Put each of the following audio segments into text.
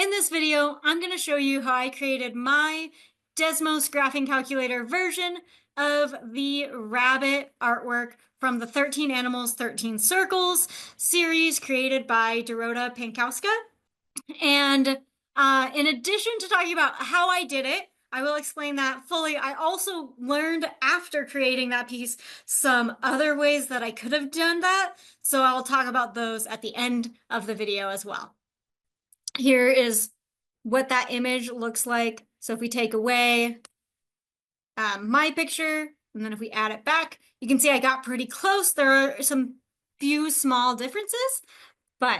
In this video, I'm going to show you how I created my Desmos graphing calculator version of the rabbit artwork from the 13 Animals, 13 Circles series created by Dorota Pankowska. And in addition to talking about how I did it, I will explain that fully. I also learned after creating that piece some other ways that I could have done that. So I'll talk about those at the end of the video as well. Here is what that image looks like. So if we take away my picture, and then if we add it back, you can see I got pretty close. There are some few small differences, but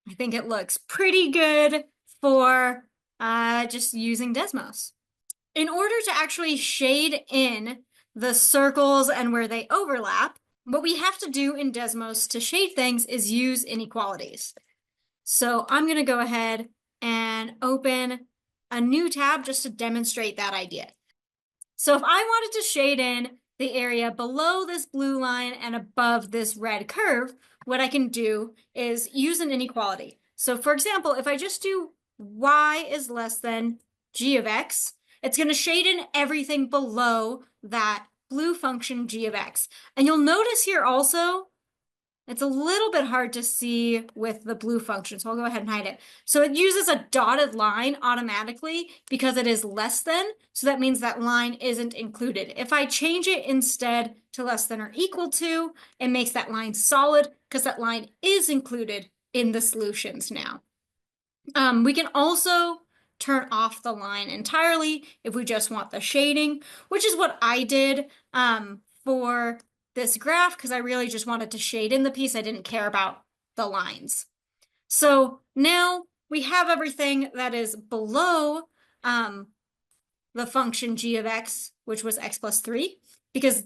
I think it looks pretty good for just using Desmos. In order to actually shade in the circles and where they overlap, what we have to do in Desmos to shade things is use inequalities. So I'm going to go ahead and open a new tab just to demonstrate that idea. So if I wanted to shade in the area below this blue line and above this red curve, what I can do is use an inequality. So for example, if I just do y is less than g of x, it's going to shade in everything below that blue function g of x. And you'll notice here also, it's a little bit hard to see with the blue function, so I'll go ahead and hide it. So it uses a dotted line automatically because it is less than, so that means that line isn't included. If I change it instead to less than or equal to, it makes that line solid because that line is included in the solutions now. We can also turn off the line entirely if we just want the shading, which is what I did for this graph because I really just wanted to shade in the piece. I didn't care about the lines. So now we have everything that is below the function g of x, which was x plus 3, because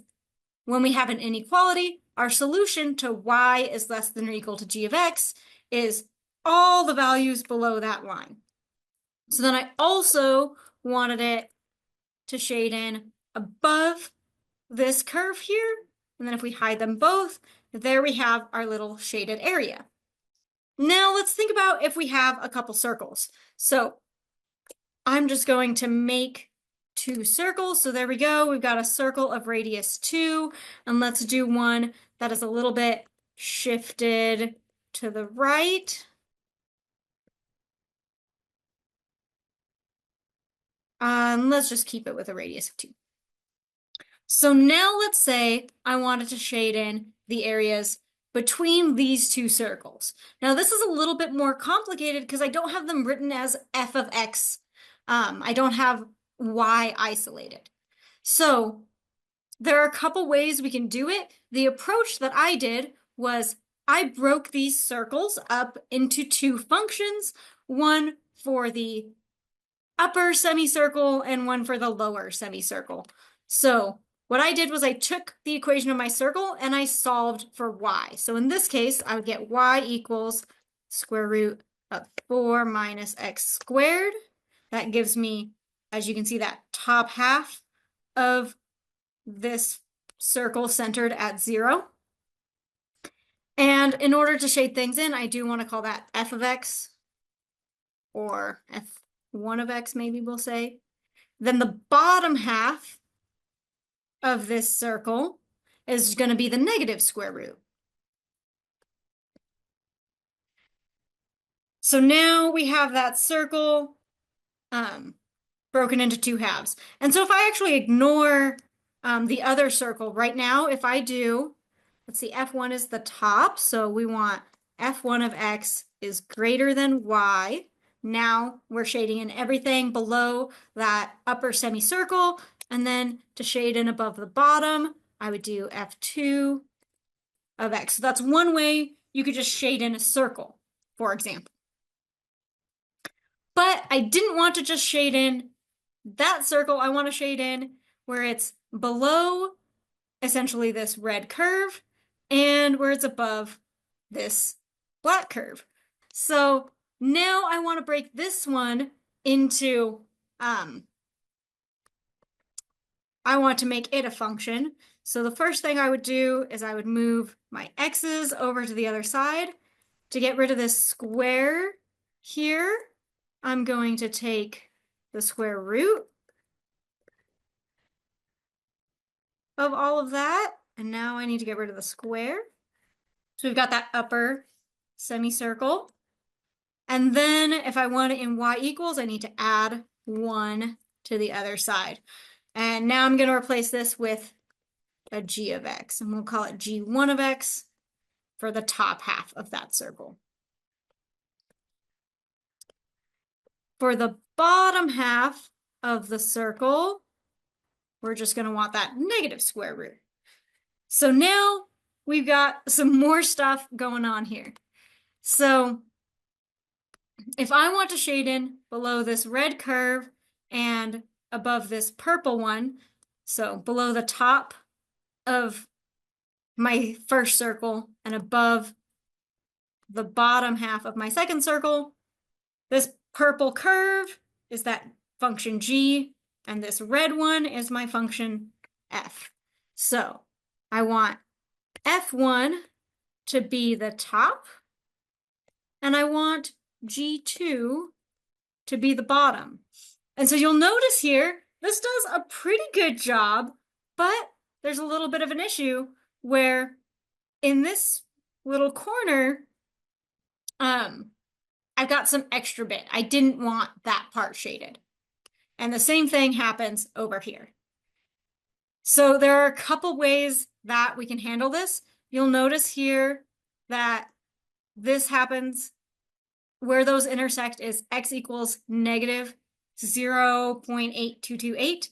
when we have an inequality, our solution to y is less than or equal to g of x is all the values below that line. So then I also wanted it to shade in above this curve here. And then if we hide them both, there we have our little shaded area. Now let's think about if we have a couple circles. So I'm just going to make 2 circles. So there we go. We've got a circle of radius 2. And let's do one that is a little bit shifted to the right. Let's just keep it with a radius of 2. So now let's say I wanted to shade in the areas between these 2 circles. Now this is a little bit more complicated because I don't have them written as f of x. I don't have y isolated. So there are a couple ways we can do it. The approach that I did was I broke these circles up into 2 functions, one for the upper semicircle and one for the lower semicircle. So what I did was I took the equation of my circle and I solved for y. So in this case, I would get y equals square root of 4 minus x squared. That gives me, as you can see, that top half of this circle centered at 0. And in order to shade things in, I do want to call that f of x, or f1 of x, maybe we'll say. Then the bottom half of this circle is going to be the negative square root. So now we have that circle broken into 2 halves. And so if I actually ignore the other circle right now, if I do, let's see, f1 is the top, so we want f1 of x is greater than y. Now we're shading in everything below that upper semicircle, and then to shade in above the bottom, I would do f2 of x. So that's one way you could just shade in a circle, for example. But I didn't want to just shade in that circle. I want to shade in where it's below essentially this red curve and where it's above this black curve. So now I want to break this one into, I want to make it a function. So the first thing I would do is I would move my x's over to the other side to get rid of this square here. I'm going to take the square root of all of that, and now I need to get rid of the square. So we've got that upper semicircle. And then if I want it in y equals, I need to add 1 to the other side. And now I'm going to replace this with a g of x, and we'll call it g1 of x for the top half of that circle. For the bottom half of the circle, we're just going to want that negative square root. So now we've got some more stuff going on here. So if I want to shade in below this red curve and above this purple one, so below the top of my first circle and above the bottom half of my second circle, this purple curve is that function g, and this red one is my function f. So I want f1 to be the top, and I want g2 to be the bottom. And so you'll notice here, this does a pretty good job, but there's a little bit of an issue where in this little corner, I've got some extra bit. I didn't want that part shaded. And the same thing happens over here. So there are a couple ways that we can handle this. You'll notice here that this happens where those intersect is x equals negative 0.8228.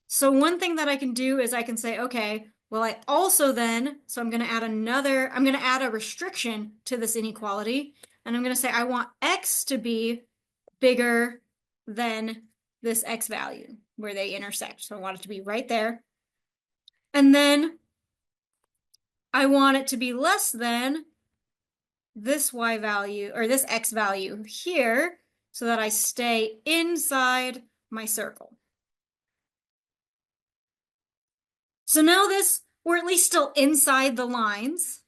So one thing that I can do is I can say, okay, well, I also then, so I'm going to add a restriction to this inequality. And I'm going to say I want x to be bigger than this x value where they intersect. So I want it to be right there. And then I want it to be less than this y value, or this x value here, so that I stay inside my circle. So now we're at least still inside the lines,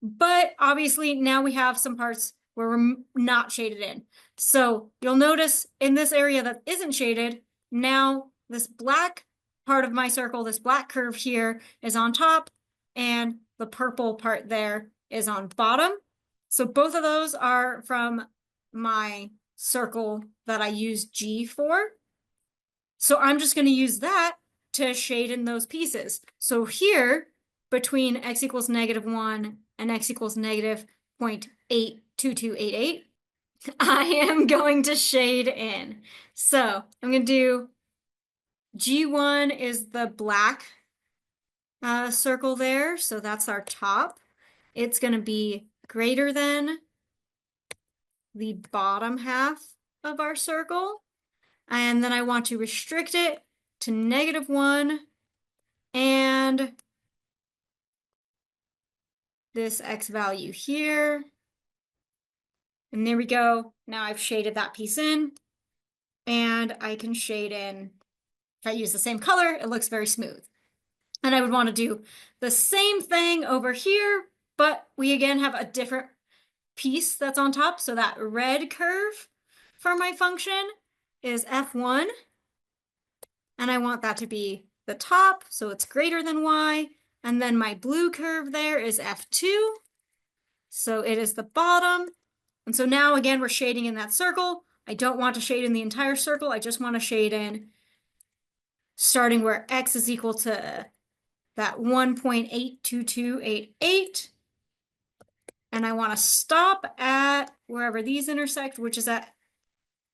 but obviously now we have some parts where we're not shaded in. So you'll notice in this area that isn't shaded, now this black part of my circle, this black curve here, is on top, and the purple part there is on bottom. So both of those are from my circle that I used G for. So I'm just going to use that to shade in those pieces. So here, between x equals -1 and x equals negative 0.82288, I am going to shade in. So I'm going to do G1 is the black circle there. So that's our top. It's going to be greater than the bottom half of our circle. And then I want to restrict it to -1 and this x value here. And there we go. Now I've shaded that piece in, and I can shade in. If I use the same color, it looks very smooth. And I would want to do the same thing over here, but we again have a different piece that's on top. So that red curve for my function is f1, and I want that to be the top, so it's greater than y. And then my blue curve there is f2, so it is the bottom. And so now again, we're shading in that circle. I don't want to shade in the entire circle. I just want to shade in starting where x is equal to that 1.82288. And I want to stop at wherever these intersect, which is at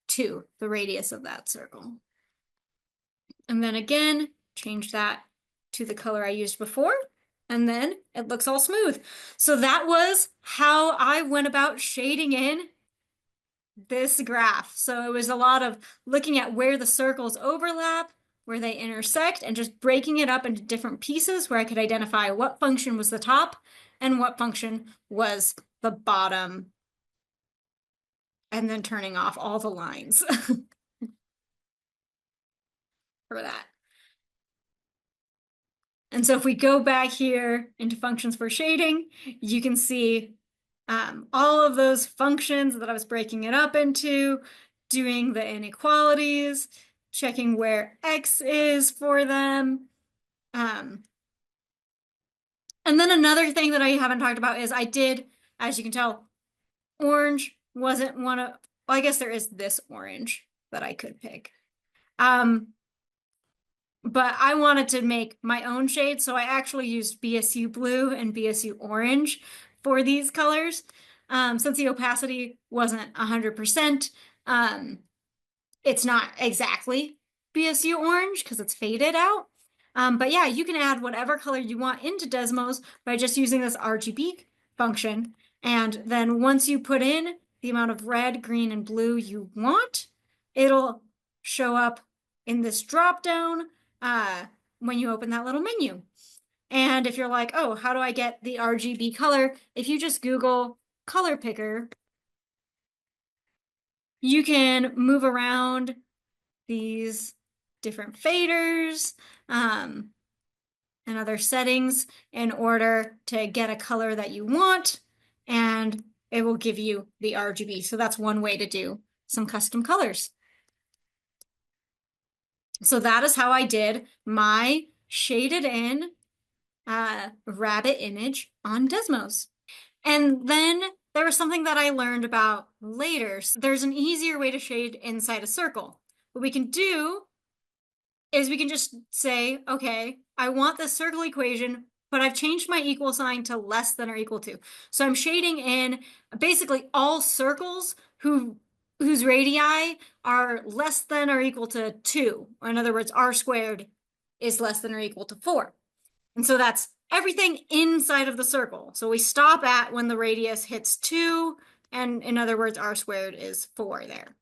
2, the radius of that circle. And then again, change that to the color I used before, and then it looks all smooth. So that was how I went about shading in this graph. So it was a lot of looking at where the circles overlap, where they intersect, and just breaking it up into different pieces where I could identify what function was the top and what function was the bottom, and then turning off all the lines for that. And so if we go back here into functions for shading, you can see all of those functions that I was breaking it up into, doing the inequalities, checking where X is for them. And then another thing that I haven't talked about is I did, as you can tell, orange wasn't one of, well, I guess there is this orange that I could pick. But I wanted to make my own shade, so I actually used BSU blue and BSU orange for these colors. Since the opacity wasn't 100%, it's not exactly BSU orange because it's faded out. But yeah, you can add whatever color you want into Desmos by just using this RGB function. And then once you put in the amount of red, green, and blue you want, it'll show up in this drop down when you open that little menu. And if you're like, oh, how do I get the RGB color? If you just Google color picker, you can move around these different faders and other settings in order to get a color that you want, and it will give you the RGB. So that's one way to do some custom colors. So that is how I did my shaded in rabbit image on Desmos. And then there was something that I learned about later. So there's an easier way to shade inside a circle. What we can do is we can just say, okay, I want this circle equation, but I've changed my equal sign to less than or equal to. So I'm shading in basically all circles whose radii are less than or equal to 2. Or in other words, r squared is less than or equal to 4. And so that's everything inside of the circle. So we stop at when the radius hits 2, and in other words, r squared is 4 there.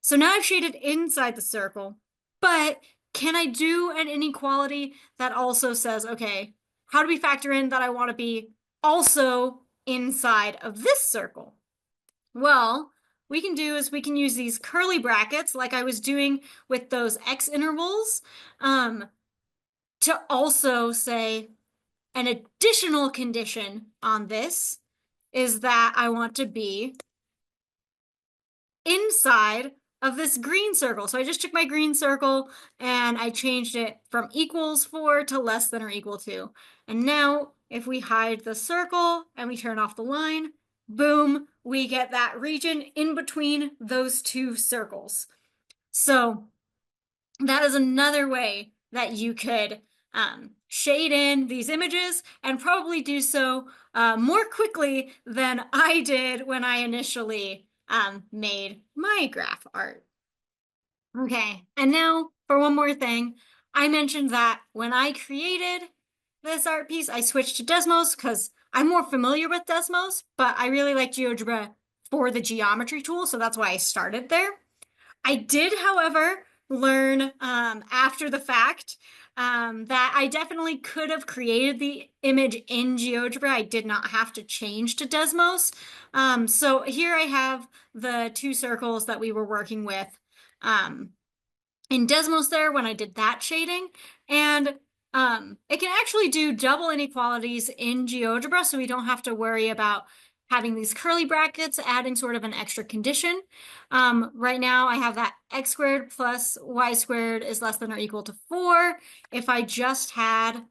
So now I've shaded inside the circle, but can I do an inequality that also says, okay, how do we factor in that I want to be also inside of this circle? Well, we can do is we can use these curly brackets like I was doing with those X intervals to also say an additional condition on this is that I want to be inside of this green circle. So I just took my green circle and I changed it from equals 4 to less than or equal to. And now if we hide the circle and we turn off the line, boom, we get that region in between those two circles. So that is another way that you could shade in these images and probably do so more quickly than I did when I initially made my graph art. Okay, and now for one more thing, I mentioned that when I created this art piece, I switched to Desmos because I'm more familiar with Desmos, but I really like GeoGebra for the geometry tool, so that's why I started there. I did, however, learn after the fact that I definitely could have created the image in GeoGebra. I did not have to change to Desmos. So here I have the two circles that we were working with in Desmos there when I did that shading. And it can actually do double inequalities in GeoGebra, so we don't have to worry about having these curly brackets, adding sort of an extra condition. Right now I have that x squared plus y squared is less than or equal to 4. If I just had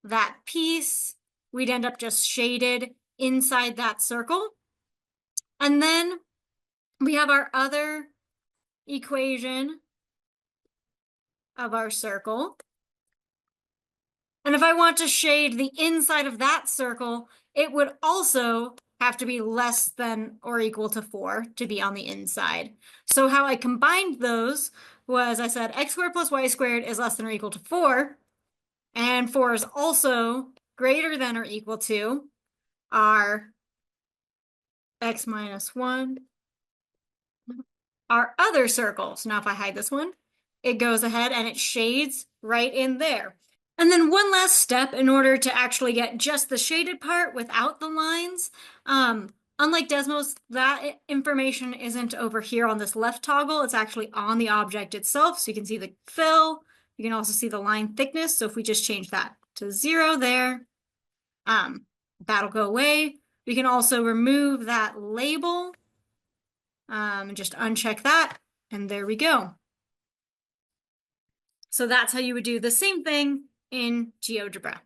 that piece, we'd end up just shaded inside that circle. And then we have our other equation of our circle. And if I want to shade the inside of that circle, it would also have to be less than or equal to 4 to be on the inside. So how I combined those was I said x squared plus y squared is less than or equal to 4, and 4 is also greater than or equal to our x minus 1, our other circle. So now if I hide this one, it goes ahead and it shades right in there. And then one last step in order to actually get just the shaded part without the lines. Unlike Desmos, that information isn't over here on this left toggle. It's actually on the object itself. So you can see the fill. You can also see the line thickness. So if we just change that to 0 there, That'll go away. We can also remove that label and just uncheck that, and there we go. So that's how you would do the same thing in GeoGebra.